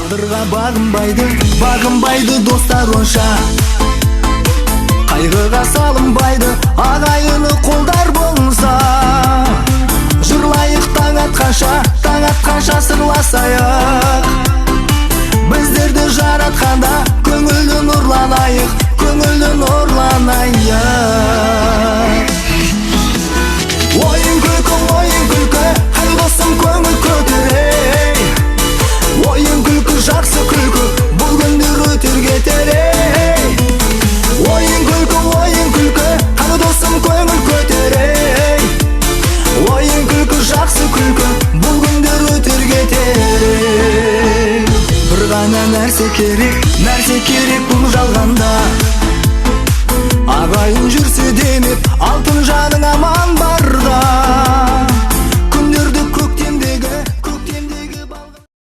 Тағдырға бағынбайды достар онша, қайғыға салынбайды ағайыны қолдар болса. Жырлайық таң атқанша сырласайық, біздерді жаратқанда көңілді нұрланайық, көңілді нұрланайық. Ойын күлкі, әй досым көңіл көтерей. Ойын күлкі, жақсы күлкі, бұл күндер өтер кетер ей. Ойын күлкі, әй досым көңіл көтерей. Ойын күлкі, жақсы күлкі, бұл күндер өтер кетер ей. Бір ғана нәрсе керек бұл жалғанда, ағайын жүрсе демеп алтын жаның аман барда.